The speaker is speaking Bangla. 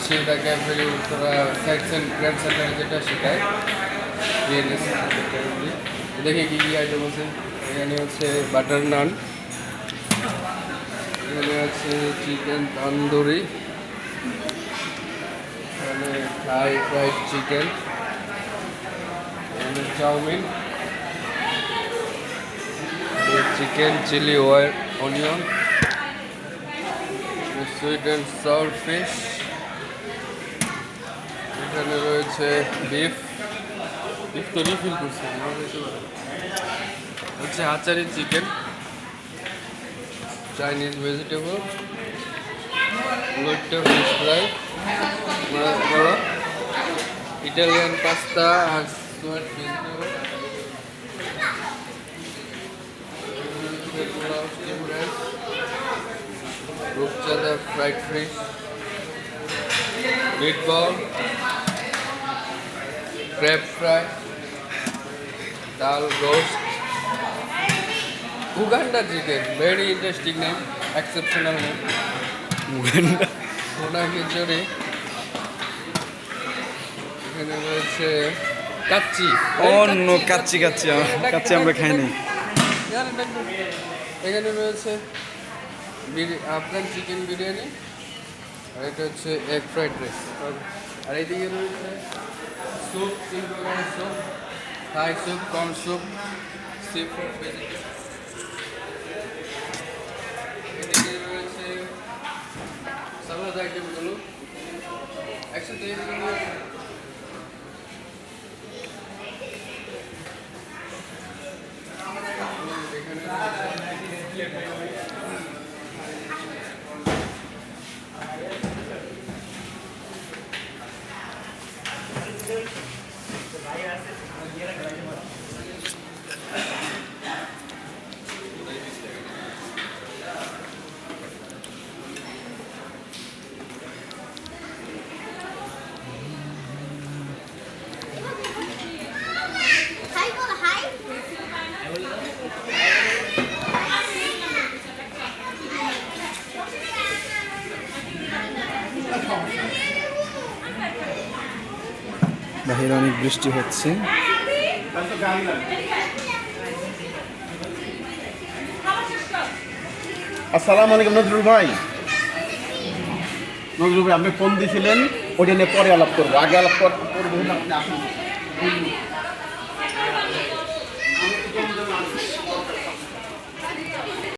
হচ্ছে Dhaka ferry Uttara sites and grand center যেটা সেটাই বিএনএস। দেখি কী কী আইটেম আছে। এখানে হচ্ছে বাটার নান, এখানে আছে চিকেন তন্দুরি, এখানে থাই ফ্রাইড চিকেন, এখানে chowmein, chicken chilli onion, sweet and sour fish, এখানে রয়েছে বিফ তো রিফিল করছে হচ্ছে achari chicken, Chinese vegetable, loitta fish fry, Italian pasta আর sweet vegetable, steam rice, rupchanda fried fish, meatball, crab fry, dal roast, Uganda chicken, very interesting name, exceptional name. Uganda. Tuna khichuri, এখানে রয়েছে কাচ্চি। অন্য কাচ্চি কাচ্চি আমরা খাইনি। এখানে রয়েছে আফগান চিকেন বিরিয়ানি, আর এটা হচ্ছে এগ ফ্রাইড রাইস, আর এইদিকে রয়েছে স্যুপ, 3 প্রকারের soup, Thai soup, corn soup, sea food vegetable. এদিকে রয়েছে সালাদ আইটেমগুলো একসাথে। বাহিরে অনেক বৃষ্টি হচ্ছে। আসসালামু আলাইকুম নজরুল ভাই। নজরুল ভাই আপনি ফোন দিয়েছিলেন, ওটা নিয়ে পরে আলাপ করবো, আগে আলাপ করবো আপনি আসুন।